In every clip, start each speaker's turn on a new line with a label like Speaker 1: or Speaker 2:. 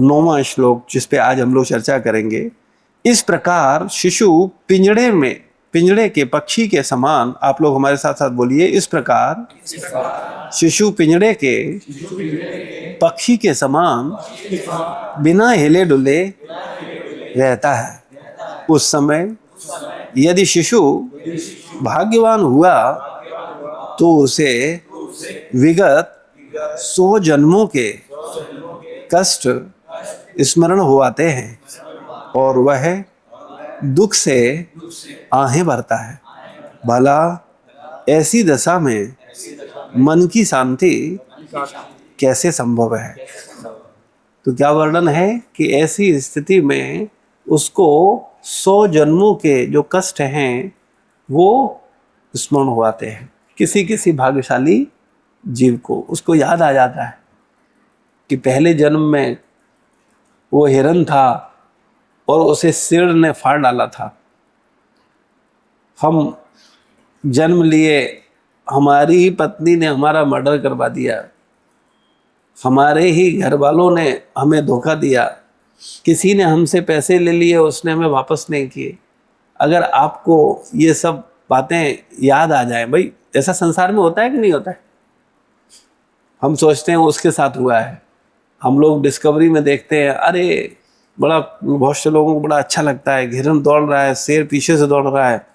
Speaker 1: 9वां श्लोक जिस पे आज हम लोग चर्चा करेंगे। इस प्रकार शिशु पिंजड़े के पक्षी के समान, आप लोग हमारे साथ साथ बोलिए, इस प्रकार शिशु पिंजड़े के पक्षी के समान बिना हिले डुले रहता है। उस समय यदि शिशु भाग्यवान हुआ तो उसे विगत 100 जन्मों के कष्ट स्मरण हो आते हैं और वह दुख से आहें भरता है। भला ऐसी दशा में मन की शांति कैसे संभव है? तो क्या वर्णन है कि ऐसी स्थिति में उसको 100 जन्मों के जो कष्ट हैं वो स्मरण हो आते हैं। किसी किसी भाग्यशाली जीव को उसको याद आ जाता है कि पहले जन्म में वो हिरन था और उसे शेर ने फाड़ डाला था। हम जन्म लिए, हमारी ही पत्नी ने हमारा मर्डर करवा दिया, हमारे ही घर वालों ने हमें धोखा दिया, किसी ने हमसे पैसे ले लिए, उसने हमें वापस नहीं किए। अगर आपको ये सब बातें याद आ जाए, भाई ऐसा संसार में होता है कि नहीं होता है? हम सोचते हैं उसके साथ हुआ है। हम लोग डिस्कवरी में देखते हैं, अरे बड़ा, बहुत से लोगों को बड़ा अच्छा लगता है, हिरन दौड़ रहा है, शेर पीछे से दौड़ रहा है,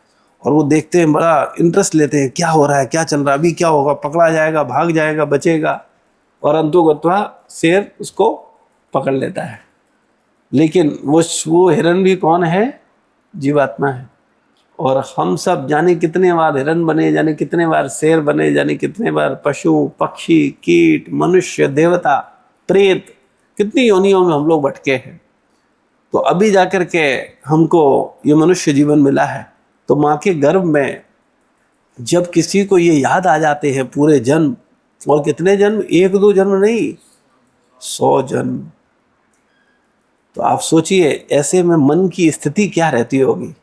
Speaker 1: और वो देखते हैं, बड़ा इंटरेस्ट लेते हैं, क्या हो रहा है, क्या चल रहा है, अभी क्या होगा, पकड़ा जाएगा, भाग जाएगा, बचेगा, और अंतुगत्वा शेर उसको पकड़ लेता है। लेकिन वो हिरन भी कौन है? जीवात्मा है। और हम सब जाने कितने बार हिरन बने, जाने कितने बार शेर बने, जाने कितने बार पशु पक्षी कीट मनुष्य देवता प्रेत, कितनी योनियों में हम लोग भटके हैं। तो अभी जाकर के हमको ये मनुष्य जीवन मिला है। तो माँ के गर्भ में जब किसी को ये याद आ जाते हैं पूरे जन्म, और कितने जन्म, 1-2 जन्म नहीं, 100 जन्म, तो आप सोचिए ऐसे में मन की स्थिति क्या रहती होगी।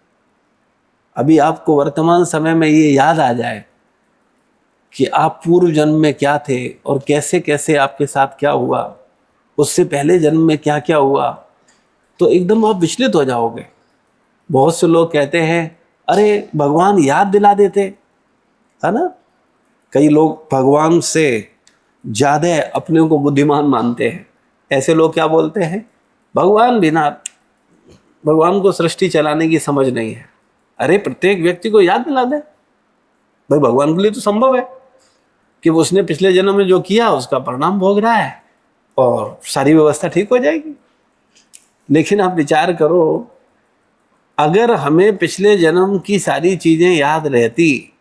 Speaker 1: अभी आपको वर्तमान समय में ये याद आ जाए कि आप पूर्व जन्म में क्या थे और कैसे कैसे आपके साथ क्या हुआ, उससे पहले जन्म में क्या क्या हुआ, तो एकदम आप विचलित हो जाओगे। बहुत से लोग कहते हैं, अरे भगवान याद दिला देते, है ना। कई लोग भगवान से ज़्यादा अपने को बुद्धिमान मानते हैं। ऐसे लोग क्या बोलते हैं, भगवान को सृष्टि चलाने की समझ नहीं है। अरे प्रत्येक व्यक्ति को याद दिला दे, भाई भगवान के लिए तो संभव है कि उसने पिछले जन्म में जो किया उसका परिणाम भोग रहा है और सारी व्यवस्था ठीक हो जाएगी। लेकिन आप विचार करो, अगर हमें पिछले जन्म की सारी चीजें याद रहती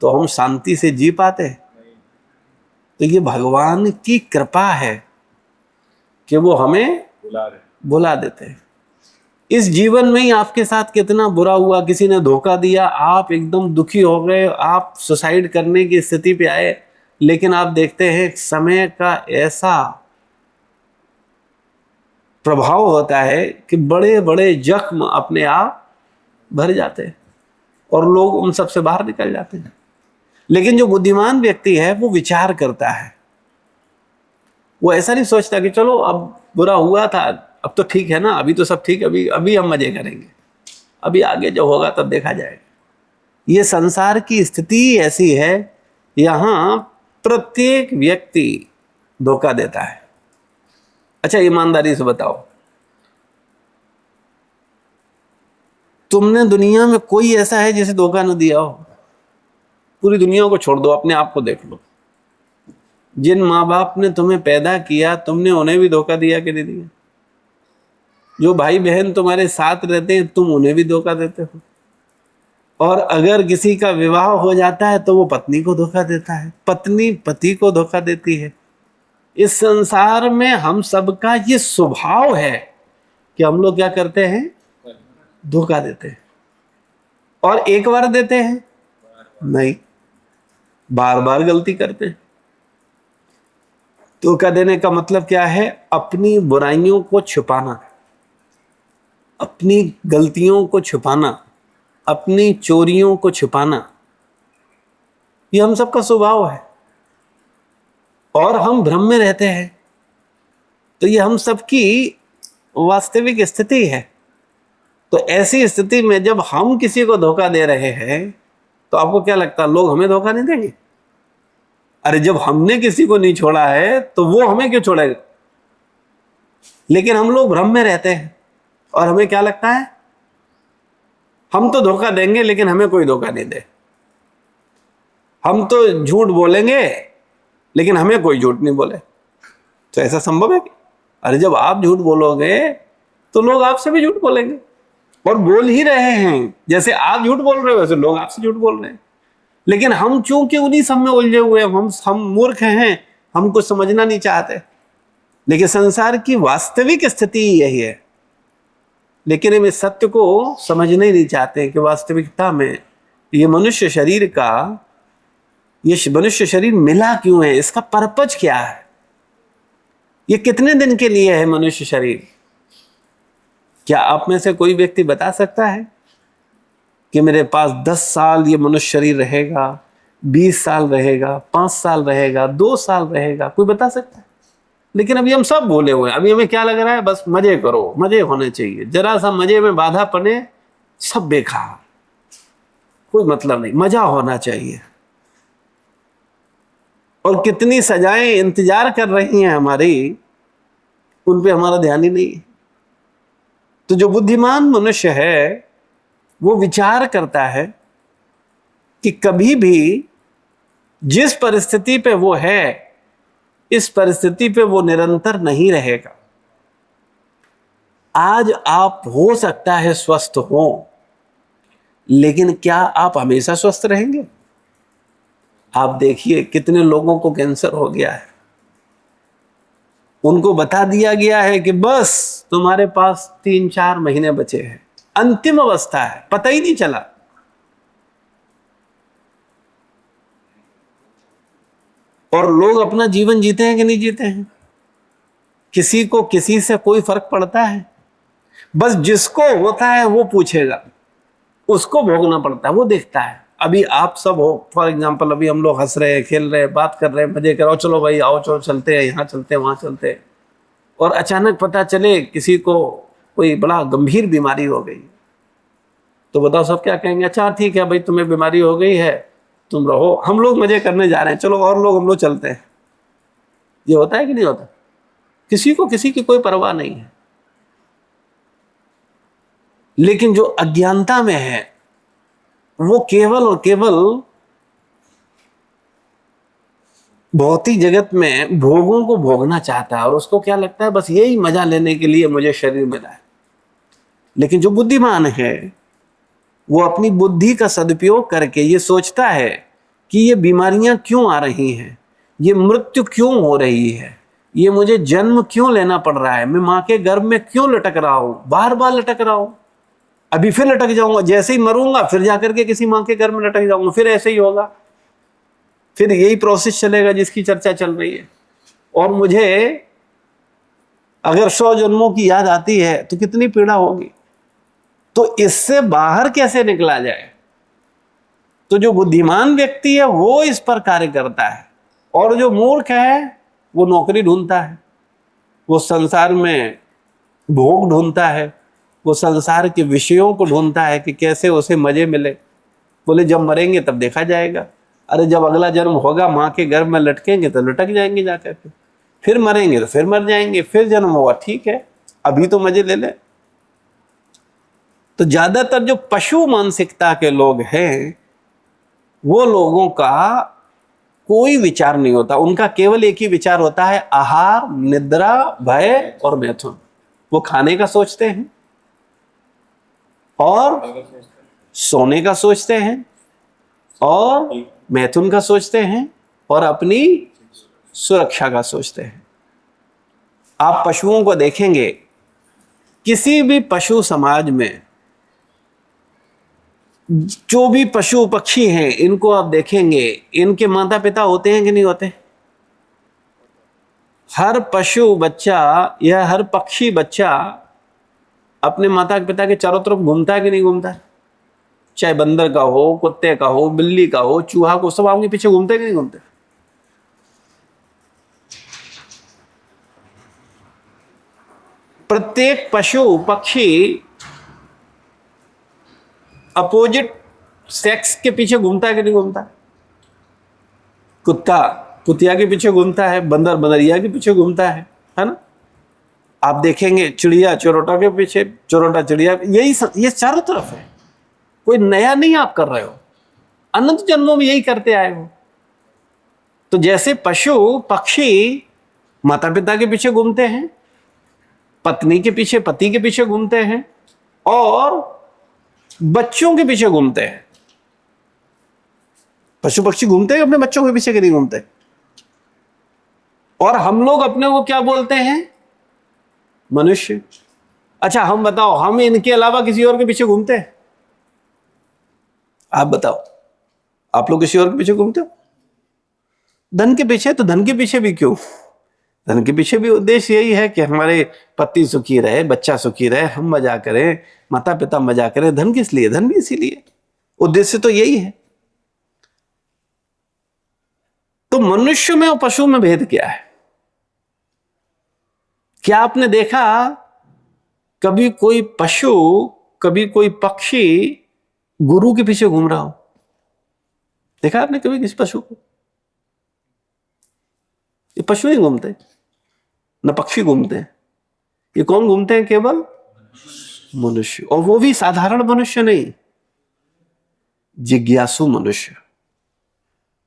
Speaker 1: तो हम शांति से जी पाते? तो ये भगवान की कृपा है कि वो हमें बुला देते हैं। इस जीवन में ही आपके साथ कितना बुरा हुआ, किसी ने धोखा दिया, आप एकदम दुखी हो गए, आप सुसाइड करने की स्थिति पे आए, लेकिन आप देखते हैं समय का ऐसा प्रभाव होता है कि बड़े बड़े जख्म अपने आप भर जाते हैं और लोग उन सब से बाहर निकल जाते हैं। लेकिन जो बुद्धिमान व्यक्ति है वो विचार करता है, वो ऐसा नहीं सोचता कि चलो अब बुरा हुआ था, अब तो ठीक है ना, अभी तो सब ठीक, अभी हम मजे करेंगे, अभी आगे जो होगा तब देखा जाएगा। ये संसार की स्थिति ऐसी है, यहां प्रत्येक व्यक्ति धोखा देता है। अच्छा ईमानदारी से बताओ, तुमने दुनिया में कोई ऐसा है जिसे धोखा न दिया हो? पूरी दुनिया को छोड़ दो, अपने आप को देख लो। जिन माँ बाप ने तुम्हें पैदा किया, तुमने उन्हें भी धोखा दिया कि नहीं दिया? जो भाई बहन तुम्हारे साथ रहते हैं, तुम उन्हें भी धोखा देते हो। और अगर किसी का विवाह हो जाता है तो वो पत्नी को धोखा देता है, पत्नी पति को धोखा देती है। इस संसार में हम सबका ये स्वभाव है कि हम लोग क्या करते हैं, धोखा देते हैं। और एक बार देते हैं नहीं, बार बार गलती करते हैं। धोखा देने का मतलब क्या है? अपनी बुराइयों को छुपाना, अपनी गलतियों को छुपाना, अपनी चोरियों को छुपाना, ये हम सबका स्वभाव है और हम भ्रम में रहते हैं। तो ये हम सबकी वास्तविक स्थिति है। तो ऐसी स्थिति में जब हम किसी को धोखा दे रहे हैं तो आपको क्या लगता है लोग हमें धोखा नहीं देंगे? अरे जब हमने किसी को नहीं छोड़ा है तो वो हमें क्यों छोड़ेगा? लेकिन हम लोग भ्रम में रहते हैं और हमें क्या लगता है हम तो धोखा देंगे लेकिन हमें कोई धोखा नहीं दे। हम तो झूठ बोलेंगे लेकिन हमें कोई झूठ नहीं बोले। तो ऐसा संभव है कि अरे जब आप झूठ बोलोगे तो लोग आपसे भी झूठ बोलेंगे और बोल ही रहे हैं। जैसे आप झूठ बोल रहे हो वैसे लोग आपसे झूठ बोल रहे हैं। लेकिन हम चूंकि उन्हीं सब में उलझे हुए हैं, हम मूर्ख हैं, हम कुछ समझना नहीं चाहते। लेकिन संसार की वास्तविक स्थिति यही है। लेकिन हम इस सत्य को समझना ही नहीं चाहते कि वास्तविकता में ये मनुष्य शरीर का, ये मनुष्य शरीर मिला क्यों है, इसका पर्पज क्या है, ये कितने दिन के लिए है मनुष्य शरीर। क्या आप में से कोई व्यक्ति बता सकता है कि मेरे पास 10 साल ये मनुष्य शरीर रहेगा, 20 साल रहेगा, 5 साल रहेगा, 2 साल रहेगा? कोई बता सकता है? लेकिन अभी हम सब भूले हुए हैं। अभी हमें क्या लग रहा है बस मजे करो, मजे होने चाहिए। जरा सा मजे में बाधा पड़े सब बेकार, कोई मतलब नहीं, मजा होना चाहिए। और कितनी सजाएं इंतजार कर रही हैं हमारी, उन पे हमारा ध्यान ही नहीं है। तो जो बुद्धिमान मनुष्य है वो विचार करता है कि कभी भी जिस परिस्थिति पे वो है इस परिस्थिति पे वो निरंतर नहीं रहेगा। आज आप हो सकता है स्वस्थ हो, लेकिन क्या आप हमेशा स्वस्थ रहेंगे? आप देखिए कितने लोगों को कैंसर हो गया है, उनको बता दिया गया है कि बस तुम्हारे पास 3-4 महीने बचे हैं, अंतिम अवस्था है, पता ही नहीं चला। और लोग अपना जीवन जीते हैं कि नहीं जीते हैं? किसी को किसी से कोई फर्क पड़ता है? बस जिसको होता है वो पूछेगा, उसको भोगना पड़ता है, वो देखता है। अभी आप सब हो, फॉर एग्जाम्पल, अभी हम लोग हंस रहे हैं, खेल रहे हैं, बात कर रहे हैं, मजे करो, चलो भाई आओ, चलो चलते हैं, यहाँ चलते हैं, वहां चलते हैं। और अचानक पता चले किसी को कोई बड़ा गंभीर बीमारी हो गई, तो बताओ सब क्या कहेंगे? अच्छा ठीक है भाई, तुम्हें बीमारी हो गई है, तुम रहो, हम लोग मजे करने जा रहे हैं, चलो और लोग, हम लोग चलते हैं। ये होता है कि नहीं होता? किसी को किसी की कोई परवाह नहीं है। लेकिन जो अज्ञानता में है वो केवल और केवल भौतिक जगत में भोगों को भोगना चाहता है और उसको क्या लगता है बस यही मजा लेने के लिए मुझे शरीर मिला है। लेकिन जो बुद्धिमान है वो अपनी बुद्धि का सदुपयोग करके ये सोचता है कि ये बीमारियां क्यों आ रही हैं, ये मृत्यु क्यों हो रही है, ये मुझे जन्म क्यों लेना पड़ रहा है, मैं मां के गर्भ में क्यों लटक रहा हूं, बार बार लटक रहा हूं, अभी फिर लटक जाऊंगा, जैसे ही मरूंगा फिर जाकर के किसी मां के गर्भ में लटक जाऊंगा, फिर ऐसे ही होगा, फिर यही प्रोसेस चलेगा जिसकी चर्चा चल रही है। और मुझे अगर 100 जन्मों की याद आती है तो कितनी पीड़ा होगी। तो इससे बाहर कैसे निकला जाए? तो जो बुद्धिमान व्यक्ति है वो इस पर कार्य करता है, और जो मूर्ख है वो नौकरी ढूंढता है, वो संसार में भोग ढूंढता है, वो संसार के विषयों को ढूंढता है कि कैसे उसे मजे मिले। बोले जब मरेंगे तब देखा जाएगा। अरे जब अगला जन्म होगा मां के गर्भ में लटकेंगे तो लटक जाएंगे जाकर के, फिर मरेंगे तो फिर मर जाएंगे, फिर जन्म होगा, ठीक है अभी तो मजे ले ले। तो ज्यादातर जो पशु मानसिकता के लोग हैं वो लोगों का कोई विचार नहीं होता, उनका केवल एक ही विचार होता है, आहार, निद्रा, भय और मैथुन। वो खाने का सोचते हैं और सोने का सोचते हैं और मैथुन का सोचते हैं और अपनी सुरक्षा का सोचते हैं। आप पशुओं को देखेंगे, किसी भी पशु समाज में जो भी पशु पक्षी हैं इनको आप देखेंगे, इनके माता पिता होते हैं कि नहीं होते? हर पशु बच्चा या हर पक्षी बच्चा अपने माता पिता के चारों तरफ घूमता है कि नहीं घूमता है? चाहे बंदर का हो, कुत्ते का हो, बिल्ली का हो, चूहा को, सब आपके पीछे घूमते कि नहीं घूमते? प्रत्येक पशु पक्षी अपोजिट सेक्स के पीछे घूमता है कि नहीं घूमता? कुत्ता कुतिया के पीछे घूमता है, बंदर बंदरिया के पीछे घूमता है ना? आप देखेंगे चिड़िया चिरोटा के पीछे, चिरोटा चिड़िया, ये चारों तरफ है। कोई नया नहीं आप कर रहे हो, अनंत जन्मों में यही करते आए हो। तो जैसे पशु पक्षी माता पिता के पीछे घूमते हैं, पत्नी के पीछे पति के पीछे घूमते हैं, और बच्चों के पीछे घूमते हैं। पशु पक्षी घूमते हैं अपने बच्चों के पीछे, के नहीं घूमते? और हम लोग अपने को क्या बोलते हैं? मनुष्य। अच्छा हम बताओ, हम इनके अलावा किसी और के पीछे घूमते हैं? आप बताओ, आप लोग किसी और के पीछे घूमते हो? धन के पीछे। तो धन के पीछे भी क्यों? धन के पीछे भी उद्देश्य यही है कि हमारे पति सुखी रहे, बच्चा सुखी रहे, हम मजा करें, माता पिता मजा करें। धन किस लिए? धन भी इसीलिए, उद्देश्य तो यही है। तो मनुष्य में और पशु में भेद क्या है? क्या आपने देखा कभी कोई पशु, कभी कोई पक्षी गुरु के पीछे घूम रहा हो? देखा आपने कभी किसी पशु को? ये पशु ही घूमते, न पक्षी घूमते हैं। ये कौन घूमते हैं? केवल मनुष्य, और वो भी साधारण मनुष्य नहीं, जिज्ञासु मनुष्य,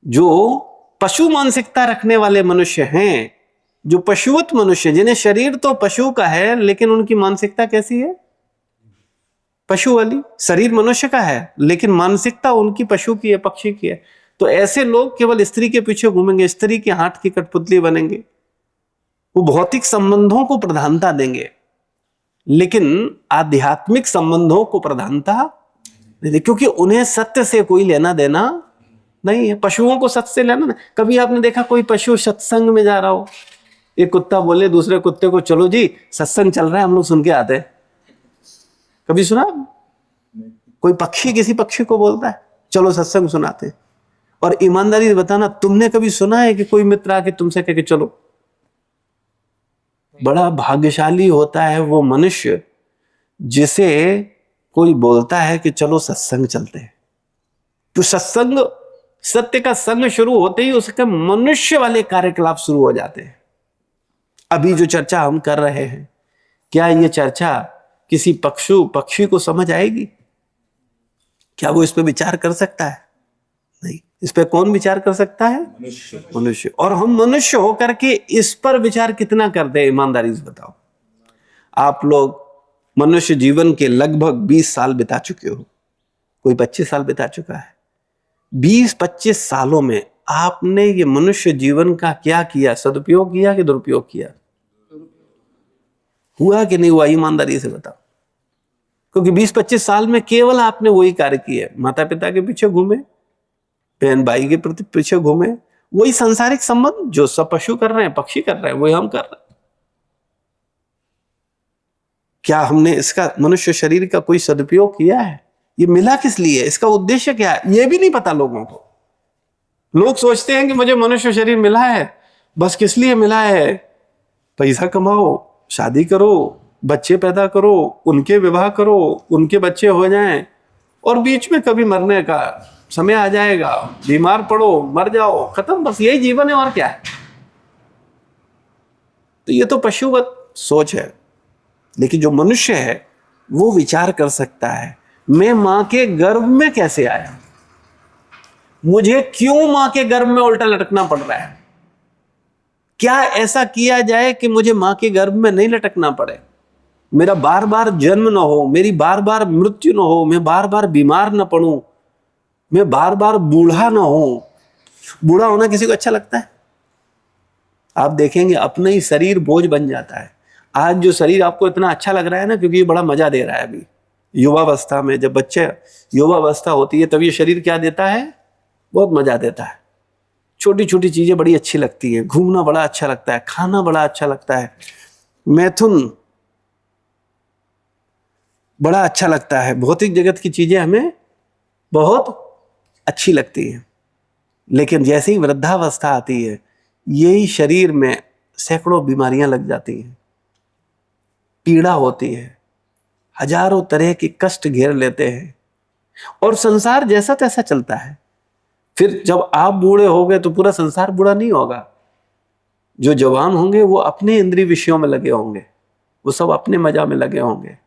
Speaker 1: जो पशु मानसिकता रखने वाले मनुष्य हैं, जो पशुवत मनुष्य, जिन्हें शरीर तो पशु का है लेकिन उनकी मानसिकता कैसी है? पशु वाली। शरीर मनुष्य का है लेकिन मानसिकता उनकी पशु की है, पक्षी की है। तो ऐसे लोग केवल स्त्री के पीछे घूमेंगे, स्त्री के हाथ की कठपुतली बनेंगे, वो भौतिक संबंधों को प्रधानता देंगे लेकिन आध्यात्मिक संबंधों को प्रधानता नहीं देंगे, क्योंकि उन्हें सत्य से कोई लेना देना नहीं है। पशुओं को सत्य से लेना ना। कभी आपने देखा कोई पशु सत्संग में जा रहा हो, एक कुत्ता बोले दूसरे कुत्ते को, चलो जी सत्संग चल रहा है, हम लोग सुन के आते हैं? कभी सुना? कोई पक्षी किसी पक्षी को बोलता है चलो सत्संग सुनाते हैं? और ईमानदारी से बताना, तुमने कभी सुना है कि कोई मित्र आके तुमसे कह के चलो? बड़ा भाग्यशाली होता है वो मनुष्य जिसे कोई बोलता है कि चलो सत्संग चलते हैं। तो सत्संग, सत्य का संग शुरू होते ही उसके मनुष्य वाले कार्यकलाप शुरू हो जाते हैं। अभी जो चर्चा हम कर रहे हैं, क्या ये चर्चा किसी पक्षी को समझ आएगी? क्या वो इस पे विचार कर सकता है? नहीं। इस पे कौन विचार कर सकता है? मनुष्य। और हम मनुष्य होकर के इस पर विचार कितना करते हैं? ईमानदारी से बताओ। आप लोग मनुष्य जीवन के लगभग 20 साल बिता चुके हो, कोई 25 साल बिता चुका है। 20-25 सालों में आपने ये मनुष्य जीवन का क्या किया? सदुपयोग किया कि दुरुपयोग किया? हुआ कि नहीं हुआ? ईमानदारी से बताओ। क्योंकि 20-25 साल में केवल आपने वही कार्य किया, माता पिता के पीछे घूमे, बहन भाई के प्रति पीछे घूमे, वही सांसारिक संबंध जो सब पशु कर रहे हैं, पक्षी कर रहे हैं, वही हम कर रहे हैं। क्या हमने इसका, मनुष्य शरीर का कोई सदुपयोग किया है? ये मिला किस लिए? इसका उद्देश्य क्या है? ये भी नहीं पता लोगों को। लोग सोचते हैं कि मुझे मनुष्य शरीर मिला है, बस किस लिए मिला है? पैसा कमाओ, शादी करो, बच्चे पैदा करो, उनके विवाह करो, उनके बच्चे हो जाएं, और बीच में कभी मरने का समय आ जाएगा, बीमार पड़ो, मर जाओ, खत्म, बस यही जीवन है और क्या है। तो ये तो पशुवत सोच है। लेकिन जो मनुष्य है वो विचार कर सकता है, मैं मां के गर्भ में कैसे आया? मुझे क्यों मां के गर्भ में उल्टा लटकना पड़ रहा है? क्या ऐसा किया जाए कि मुझे मां के गर्भ में नहीं लटकना पड़े? मेरा बार बार जन्म ना हो, मेरी बार बार मृत्यु ना हो, मैं बार बार बीमार ना पड़ूं, मैं बार बार बूढ़ा ना हो। बूढ़ा होना किसी को अच्छा लगता है? आप देखेंगे अपना ही शरीर बोझ बन जाता है। आज जो शरीर आपको इतना अच्छा लग रहा है ना, क्योंकि ये बड़ा मजा दे रहा है। अभी युवावस्था में, जब बच्चे युवावस्था होती है, तब ये शरीर क्या देता है? बहुत मजा देता है। छोटी छोटी चीजें बड़ी अच्छी लगती है, घूमना बड़ा अच्छा लगता है, खाना बड़ा अच्छा लगता है, मैथुन बड़ा अच्छा लगता है, भौतिक जगत की चीजें हमें बहुत अच्छी लगती हैं। लेकिन जैसे ही वृद्धावस्था आती है, यही शरीर में सैकड़ों बीमारियां लग जाती हैं। पीड़ा होती है, हजारों तरह के कष्ट घेर लेते हैं, और संसार जैसा तैसा चलता है। फिर जब आप बूढ़े हो गए तो पूरा संसार बूढ़ा नहीं होगा। जो जवान होंगे वो अपने इंद्रिय विषयों में लगे होंगे, वो सब अपने मजा में लगे होंगे,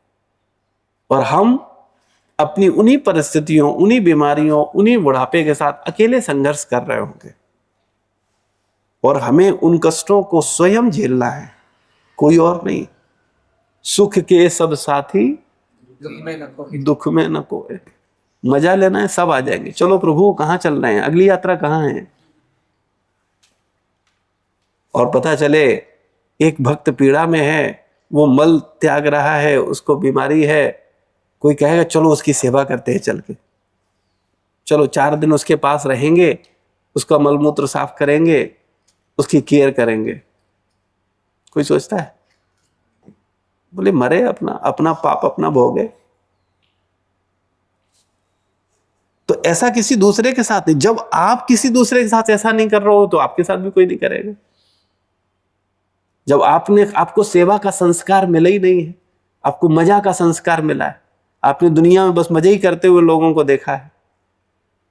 Speaker 1: और हम अपनी उन्हीं परिस्थितियों, उन्हीं बीमारियों, उन्हीं बुढ़ापे के साथ अकेले संघर्ष कर रहे होंगे। और हमें उन कष्टों को स्वयं झेलना है, कोई और नहीं। सुख के सब साथी दुख में न कोई। मजा लेना है, सब आ जाएंगे। चलो प्रभु कहाँ चल रहे हैं, अगली यात्रा कहाँ है। और पता चले एक भक्त पीड़ा में है, वो मल त्याग रहा है, उसको बीमारी है, कोई कहेगा चलो उसकी सेवा करते हैं चल के, चलो 4 दिन उसके पास रहेंगे, उसका मलमूत्र साफ करेंगे, उसकी केयर करेंगे। कोई सोचता है? बोले मरे, अपना अपना पाप अपना भोगे। तो ऐसा किसी दूसरे के साथ नहीं। जब आप किसी दूसरे के साथ ऐसा नहीं कर रहे हो तो आपके साथ भी कोई नहीं करेगा। जब आपको सेवा का संस्कार मिला ही नहीं है, आपको मजा का संस्कार मिला है, आपने दुनिया में बस मजे ही करते हुए लोगों को देखा है,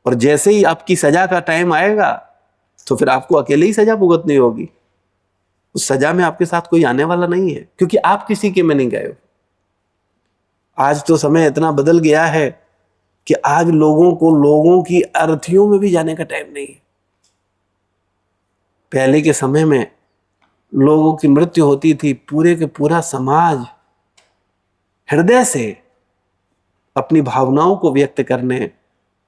Speaker 1: और जैसे ही आपकी सजा का टाइम आएगा तो फिर आपको अकेले ही सजा भुगतनी होगी। उस सजा में आपके साथ कोई आने वाला नहीं है, क्योंकि आप किसी के में नहीं गए हो। आज तो समय इतना बदल गया है कि आज लोगों की अर्थियों में भी जाने का टाइम नहीं है। पहले के समय में लोगों की मृत्यु होती थी, पूरे के पूरा समाज हृदय से अपनी भावनाओं को व्यक्त करने,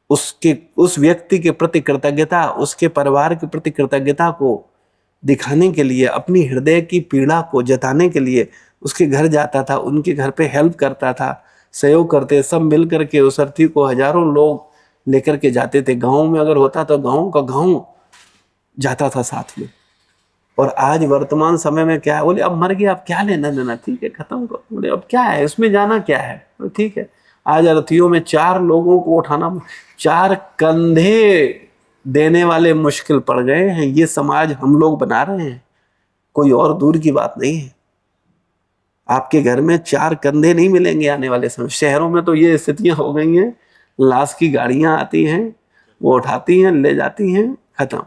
Speaker 1: उस व्यक्ति के प्रति कृतज्ञता, उसके परिवार के प्रति कृतज्ञता को दिखाने के लिए, अपनी हृदय की पीड़ा को जताने के लिए उसके घर जाता था, उनके घर पे हेल्प करता था, सहयोग करते, सब मिल करके उस अर्थी को हजारों लोग लेकर के जाते थे। गांव में अगर होता तो गांव का गांव जाता था साथ में। और आज वर्तमान समय में क्या है, बोले अब मर गया, अब क्या लेना देना, ठीक है खत्म करो। बोले अब क्या है, उसमें जाना क्या है, ठीक है। आज अर्थीयों में 4 लोगों को उठाना, 4 कंधे देने वाले मुश्किल पड़ गए हैं। ये समाज हम लोग बना रहे हैं, कोई और दूर की बात नहीं है। आपके घर में 4 कंधे नहीं मिलेंगे आने वाले समय। शहरों में तो ये स्थितियां हो गई हैं, लाश की गाड़ियां आती हैं, वो उठाती हैं, ले जाती हैं, खत्म।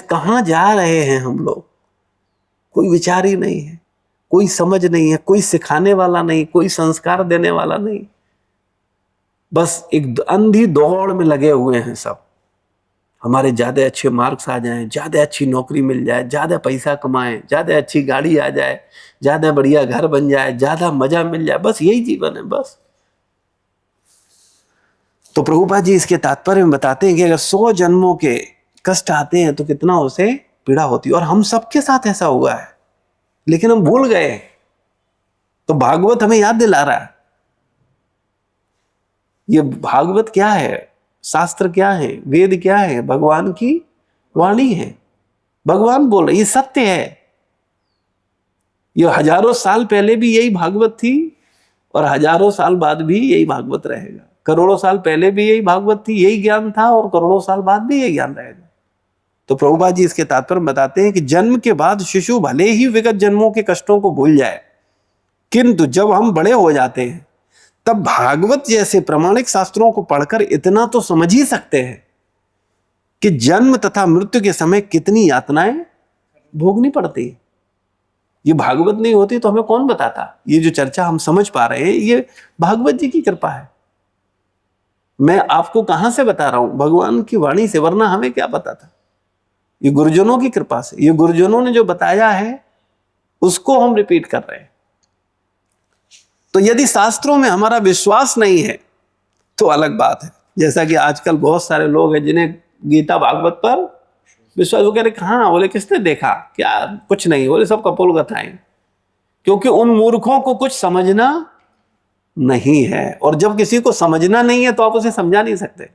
Speaker 1: कहां जा रहे हैं हम लोग, कोई विचार ही नहीं है, कोई समझ नहीं है, कोई सिखाने वाला नहीं, कोई संस्कार देने वाला नहीं। बस एक अंधी दौड़ में लगे हुए हैं सब। हमारे ज्यादा अच्छे मार्क्स आ जाएं, ज्यादा अच्छी नौकरी मिल जाए, ज्यादा पैसा कमाएं, ज्यादा अच्छी गाड़ी आ जाए, ज्यादा बढ़िया घर बन जाए, ज्यादा मजा मिल जाए, बस यही जीवन है बस। तो प्रभुपाद जी इसके तात्पर्य में बताते हैं कि अगर 100 जन्मों के कष्ट आते हैं तो कितना उसे पीड़ा होती है। और हम सबके साथ ऐसा हुआ है, लेकिन हम भूल गए। तो भागवत हमें याद दिला रहा है। ये भागवत क्या है, शास्त्र क्या है, वेद क्या है, भगवान की वाणी है। भगवान बोल रहे, ये सत्य है। ये हजारों साल पहले भी यही भागवत थी, और हजारों साल बाद भी यही भागवत रहेगा। करोड़ों साल पहले भी यही भागवत थी, यही ज्ञान था, और करोड़ों साल बाद भी यही ज्ञान रहेगा। तो प्रभुपाद जी इसके तात्पर्य बताते हैं कि जन्म के बाद शिशु भले ही विगत जन्मों के कष्टों को भूल जाए, किंतु जब हम बड़े हो जाते हैं तब भागवत जैसे प्रमाणिक शास्त्रों को पढ़कर इतना तो समझ ही सकते हैं कि जन्म तथा मृत्यु के समय कितनी यातनाएं भोगनी पड़ती। ये भागवत नहीं होती तो हमें कौन बताता। ये जो चर्चा हम समझ पा रहे हैं, ये भागवत जी की कृपा है। मैं आपको कहां से बता रहा हूं, भगवान की वाणी से, वरना हमें क्या पता था। ये गुरुजनों की कृपा से, ये गुरुजनों ने जो बताया है उसको हम रिपीट कर रहे हैं। तो यदि शास्त्रों में हमारा विश्वास नहीं है तो अलग बात है। जैसा कि आजकल बहुत सारे लोग हैं जिन्हें गीता भागवत पर विश्वास, वो कह रहे कहां, बोले किसने देखा, क्या कुछ नहीं, बोले सब कपोल कथाएं। क्योंकि उन मूर्खों को कुछ समझना नहीं है, और जब किसी को समझना नहीं है तो आप उसे समझा नहीं सकते।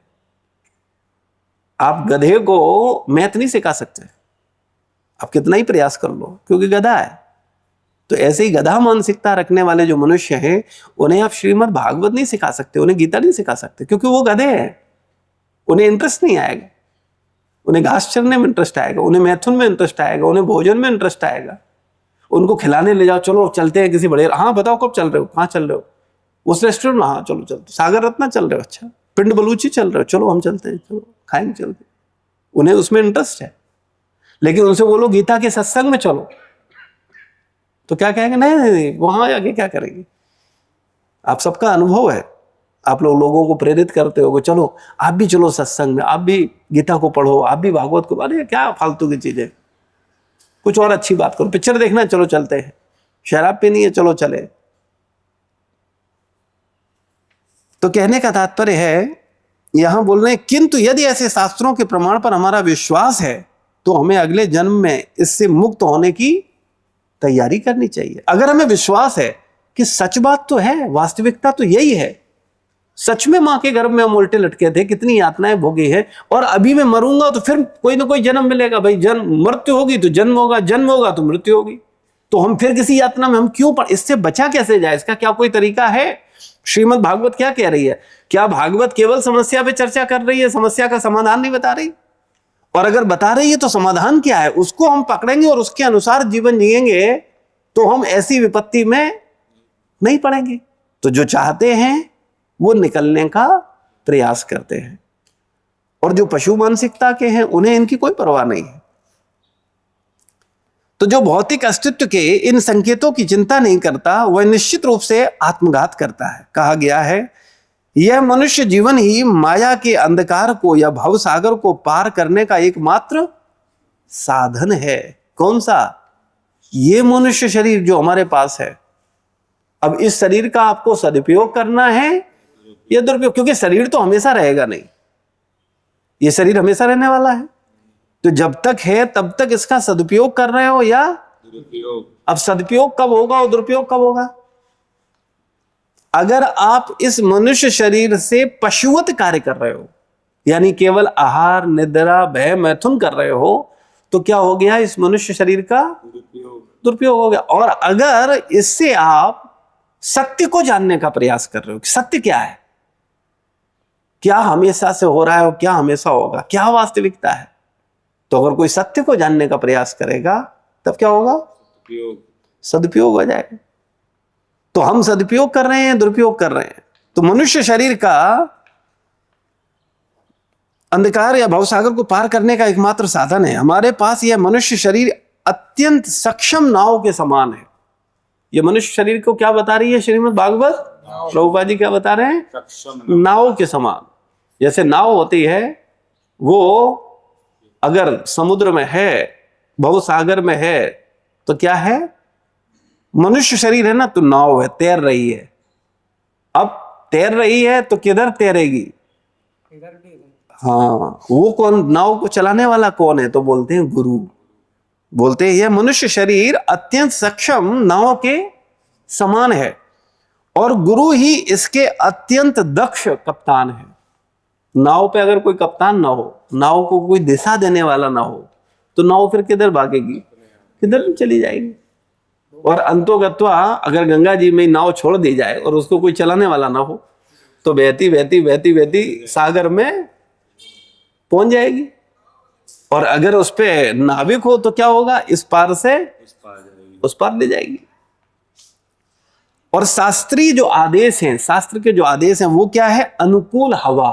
Speaker 1: आप गधे को मैथ नहीं सिखा सकते, आप कितना ही प्रयास कर लो, क्योंकि गधा है। तो ऐसे ही गधा मानसिकता रखने वाले जो मनुष्य हैं, उन्हें आप श्रीमद् भागवत नहीं सिखा सकते, उन्हें गीता नहीं सिखा सकते, क्योंकि वो गधे हैं। उन्हें इंटरेस्ट नहीं आएगा, उन्हें घास चरने में इंटरेस्ट आएगा, उन्हें मैथुन में इंटरेस्ट आएगा, उन्हें भोजन में इंटरेस्ट आएगा, उनको खिलाने ले जाओ, चलो चलते हैं किसी बड़े, हाँ बताओ कब चल रहे हो, कहाँ चल रहे हो, उस रेस्टोरेंट में, हाँ चलो चलते, सागर रत्ना चल रहे हो, अच्छा पिंड बलूची चल रहे हो, चलो हम चलते हैं, चलो खाएंगे चलते। उन्हें उसमें इंटरेस्ट है। लेकिन उनसे बोलो गीता के सत्संग में चलो, तो क्या कहेंगे, नहीं नहीं नहीं, वहां आगे क्या करेंगे। आप सबका अनुभव है, आप लोगों को प्रेरित करते हो, चलो आप भी चलो सत्संग में, आप भी गीता को पढ़ो, आप भी भागवत को, अरे क्या फालतू की चीजें, कुछ और अच्छी बात करो, पिक्चर देखना है, चलो चलते हैं, शराब पीनी है, चलो चले। तो कहने का तात्पर्य है, यहां बोल रहे हैं, किंतु यदि ऐसे शास्त्रों के प्रमाण पर हमारा विश्वास है तो हमें अगले जन्म में इससे मुक्त होने की तैयारी करनी चाहिए। अगर हमें विश्वास है कि सच बात तो है, वास्तविकता तो यही है, सच में मां के गर्भ में हम उल्टे लटके थे, कितनी यातनाएं भोगी है, और अभी मैं मरूंगा तो फिर कोई ना कोई जन्म मिलेगा, भाई जन्म, मृत्यु होगी तो जन्म होगा, जन्म होगा तो मृत्यु होगी, तो हम फिर किसी यातना में हम क्यों इससे बचा कैसे जाए, इसका क्या कोई तरीका है। श्रीमद् भागवत क्या कह रही है, क्या भागवत केवल समस्या पे चर्चा कर रही है, समस्या का समाधान नहीं बता रही, और अगर बता रही है तो समाधान क्या है, उसको हम पकड़ेंगे और उसके अनुसार जीवन जिएंगे तो हम ऐसी विपत्ति में नहीं पड़ेंगे। तो जो चाहते हैं वो निकलने का प्रयास करते हैं, और जो पशु मानसिकता के हैं उन्हें इनकी कोई परवाह नहीं है। तो जो भौतिक अस्तित्व के इन संकेतों की चिंता नहीं करता वह निश्चित रूप से आत्मघात करता है। कहा गया है, यह मनुष्य जीवन ही माया के अंधकार को या भव सागर को पार करने का एकमात्र साधन है। कौन सा? ये मनुष्य शरीर जो हमारे पास है। अब इस शरीर का आपको सदुपयोग करना है या दुरुपयोग, क्योंकि शरीर तो हमेशा रहेगा नहीं, ये शरीर हमेशा रहने वाला है, तो जब तक है तब तक इसका सदुपयोग कर रहे हो या दुरुपयोग। अब सदुपयोग कब होगा और दुरुपयोग कब होगा? अगर आप इस मनुष्य शरीर से पशुवत कार्य कर रहे हो, यानी केवल आहार निद्रा भय मैथुन कर रहे हो, तो क्या हो गया? इस मनुष्य शरीर का दुरुपयोग हो गया। और अगर इससे आप सत्य को जानने का प्रयास कर रहे हो कि सत्य क्या है, क्या हमेशा से हो रहा है और क्या हमेशा होगा, क्या वास्तविकता है, तो अगर कोई सत्य को जानने का प्रयास करेगा तब क्या होगा? सदुपयोग हो जाएगा। तो हम सदुपयोग कर रहे हैं, दुरुपयोग कर रहे हैं। तो मनुष्य शरीर का अंधकार या भवसागर को पार करने का एकमात्र साधन है। हमारे पास यह मनुष्य शरीर अत्यंत सक्षम नाव के समान है। यह मनुष्य शरीर को क्या बता रही है श्रीमद् भागवत? प्रभुपाद जी क्या बता रहे हैं? नाव के समान। जैसे नाव होती है, वो अगर समुद्र में है, भवसागर में है, तो क्या है? मनुष्य शरीर है ना, तो नाव है, तैर रही है। अब तैर रही है तो किधर तैरेगी? हाँ, वो कौन, नाव को चलाने वाला कौन है? तो बोलते हैं गुरु। बोलते हैं यह मनुष्य शरीर अत्यंत सक्षम नाव के समान है और गुरु ही इसके अत्यंत दक्ष कप्तान है। नाव पे अगर कोई कप्तान ना हो, नाव को कोई दिशा देने वाला ना हो, तो नाव फिर किधर भागेगी? किधर चली जाएगी। और अंतोगत्वा अगर गंगा जी में नाव छोड़ दी जाए और उसको कोई चलाने वाला ना हो, तो बहती बहती बहती बहती सागर में पहुंच जाएगी। और अगर उस पे नाविक हो तो क्या होगा? इस पार से उस पार ले जाएगी। और शास्त्रीय जो आदेश हैं, शास्त्र के जो आदेश हैं, वो क्या है? अनुकूल हवा।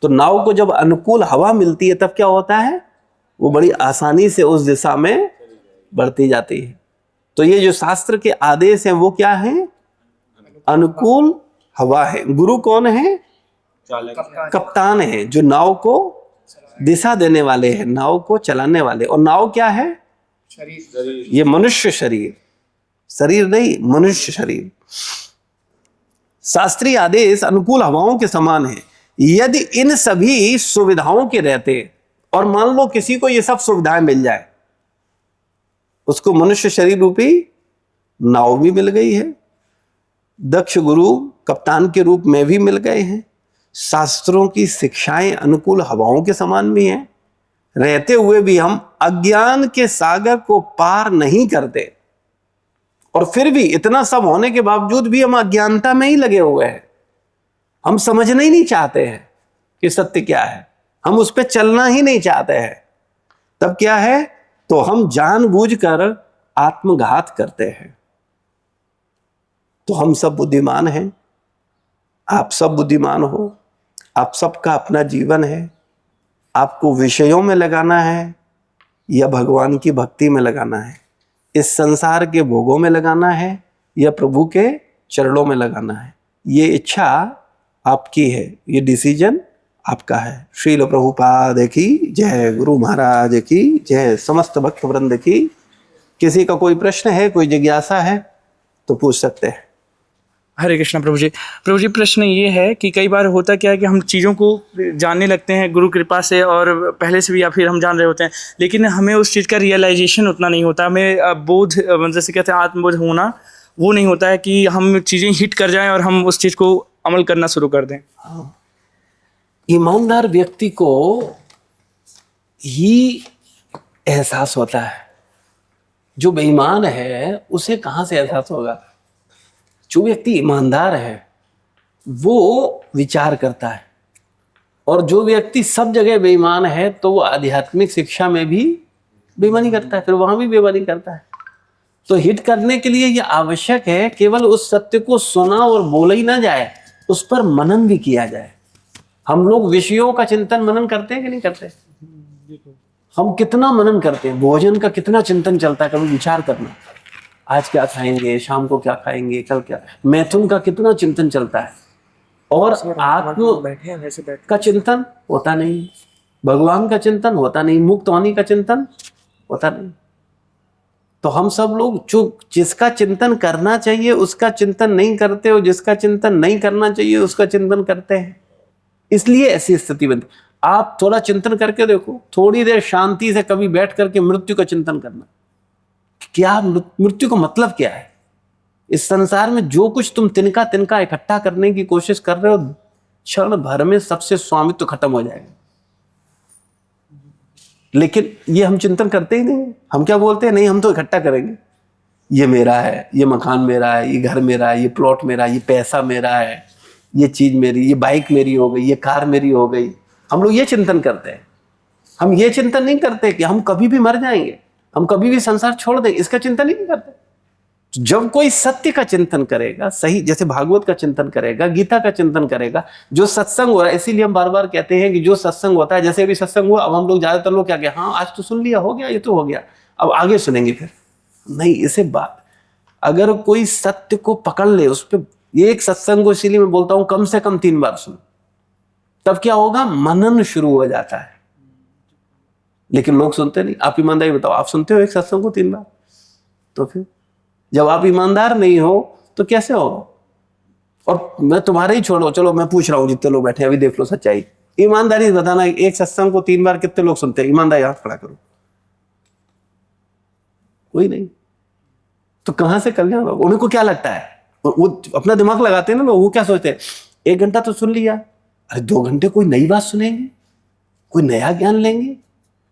Speaker 1: तो नाव को जब अनुकूल हवा मिलती है तब क्या होता है? वो बड़ी आसानी से उस दिशा में बढ़ती जाती है। तो ये जो शास्त्र के आदेश हैं वो क्या है? अनुकूल हवा है। गुरु कौन है? कप्तान है, जो नाव को दिशा देने वाले हैं, नाव को चलाने वाले। और नाव क्या है? शरीर। ये मनुष्य शरीर, शरीर नहीं, मनुष्य शरीर। शास्त्रीय आदेश अनुकूल हवाओं के समान है। यदि इन सभी सुविधाओं के रहते, और मान लो किसी को ये सब सुविधाएं मिल जाए, उसको मनुष्य शरीर रूपी नाव भी मिल गई है, दक्ष गुरु कप्तान के रूप में भी मिल गए हैं, शास्त्रों की शिक्षाएं अनुकूल हवाओं के समान भी हैं, रहते हुए भी हम अज्ञान के सागर को पार नहीं करते। और फिर भी इतना सब होने के बावजूद भी हम अज्ञानता में ही लगे हुए हैं। हम समझना ही नहीं चाहते हैं कि सत्य क्या है, हम उस पर चलना ही नहीं चाहते हैं। तब क्या है? तो हम जानबूझकर आत्मघात करते हैं। तो हम सब बुद्धिमान हैं, आप सब बुद्धिमान हो, आप सबका अपना जीवन है। आपको विषयों में लगाना है या भगवान की भक्ति में लगाना है, इस संसार के भोगों में लगाना है या प्रभु के चरणों में लगाना है, ये इच्छा आपकी है, ये डिसीजन आपका है। श्रील प्रभुपाद की जय, गुरु महाराज की जय, समस्त भक्त वृंद की। किसी का कोई प्रश्न है, कोई जिज्ञासा है तो पूछ सकते हैं।
Speaker 2: हरे कृष्णा प्रभु जी। प्रभु जी, प्रश्न ये है कि कई बार होता क्या है कि हम चीज़ों को जानने लगते हैं गुरु कृपा से, और पहले से भी या फिर हम जान रहे होते हैं, लेकिन हमें उस चीज़ का रियलाइजेशन उतना नहीं होता। हमें बोध, जैसे कहते हैं आत्मबोध होना, वो नहीं होता है कि हम चीज़ें हिट कर जाएं और हम उस चीज़ को अमल करना शुरू कर दें।
Speaker 1: ईमानदार व्यक्ति को ही एहसास होता है, जो बेईमान है उसे कहाँ से एहसास होगा। जो व्यक्ति ईमानदार है वो विचार करता है, और जो व्यक्ति सब जगह बेईमान है तो वो आध्यात्मिक शिक्षा में भी बेईमानी करता है, फिर वहां भी बेईमानी करता है। तो हिट करने के लिए ये आवश्यक है केवल उस सत्य को सुना और बोला ही ना जाए, उस पर मनन भी किया जाए। हम लोग विषयों का चिंतन मनन करते हैं कि नहीं करते? हम कितना मनन करते हैं, भोजन का कितना चिंतन चलता है, कभी विचार करना, आज क्या खाएंगे, शाम को क्या खाएंगे, कल क्या, मैथुन का कितना चिंतन चलता है, और आत्म का चिंतन होता नहीं, भगवान का चिंतन होता नहीं, मुक्त वाणी का चिंतन होता नहीं। तो हम सब लोग जो जिसका चिंतन करना चाहिए उसका चिंतन नहीं करते, और जिसका चिंतन नहीं करना चाहिए उसका चिंतन करते हैं, इसलिए ऐसी स्थिति बनती। आप थोड़ा चिंतन करके देखो, थोड़ी देर शांति से कभी बैठ करके मृत्यु का चिंतन करना, क्या मृत्यु का मतलब क्या है। इस संसार में जो कुछ तुम तिनका तिनका इकट्ठा करने की कोशिश कर रहे हो, क्षण भर में सबसे स्वामित्व खत्म हो जाएगा। लेकिन ये हम चिंतन करते ही नहीं। हम क्या बोलते हैं, नहीं हम तो इकट्ठा करेंगे, ये मेरा है, ये मकान मेरा है, ये घर मेरा है, ये प्लॉट मेरा है, ये पैसा मेरा है, ये चीज मेरी, ये बाइक मेरी हो गई, ये कार मेरी हो गई। हम लोग ये चिंतन करते हैं। हम ये चिंतन नहीं करते कि हम कभी भी मर जाएंगे, हम कभी भी संसार छोड़ देंगे, इसका चिंतन ही नहीं करते। जब कोई सत्य का चिंतन करेगा, सही जैसे भागवत का चिंतन करेगा, गीता का चिंतन करेगा, जो सत्संग हो रहा है, इसीलिए हम बार बार कहते हैं कि जो सत्संग होता है, जैसे अभी सत्संग हुआ, अब हम लोग ज्यादातर लोग क्या कहते हैं, हाँ आज तो सुन लिया, हो गया, ये तो हो गया, अब आगे सुनेंगे। फिर नहीं, इसे बात, अगर कोई सत्य को पकड़ ले, उस पर एक सत्संग को, इसीलिए मैं बोलता हूं कम से कम 3 बार सुन, तब क्या होगा, मनन शुरू हो जाता है। लेकिन लोग सुनते नहीं। आप ईमानदारी बताओ, आप सुनते हो एक सत्संग को 3 बार? तो फिर जब आप ईमानदार नहीं हो तो कैसे होगा। और मैं तुम्हारे ही छोड़ो, चलो मैं पूछ रहा हूं जितने लोग बैठे हैं, अभी देख लो सच्चाई, ईमानदारी बताना, एक सत्संग को 3 बार कितने लोग सुनते हैं? ईमानदारी हाथ खड़ा करो। कोई नहीं। तो कहां से कल्याण होगा? उनको क्या लगता है, वो अपना दिमाग लगाते हैं ना लोग, वो क्या सोचते हैं, 1 घंटा तो सुन लिया, अरे 2 घंटे कोई नई बात सुनेंगे, कोई नया ज्ञान लेंगे,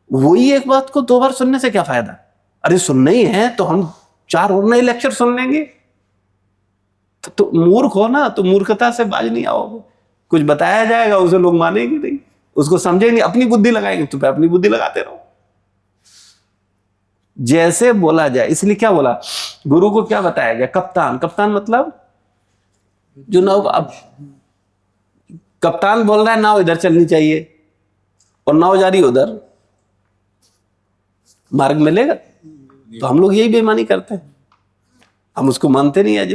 Speaker 1: वही एक बात को 2 बार सुनने से क्या फायदा। अरे सुनना ही है तो हम 4 और नए लेक्चर सुन लेंगे। तो मूर्ख हो ना, तो मूर्खता से बाज नहीं आओगे। कुछ बताया जाएगा उसे लोग मानेंगे नहीं, उसको समझेंगे नहीं, अपनी बुद्धि लगाएंगे, तो अपनी बुद्धि लगाते रहो जैसे बोला जाए। इसलिए क्या बोला, गुरु को क्या बताया गया, कप्तान। कप्तान मतलब जो नाव, अब कप्तान बोल रहा है नाव इधर चलनी चाहिए और नाव जा रही उधर, मार्ग मिलेगा? तो हम लोग यही बेईमानी करते हैं, हम उसको मानते नहीं है।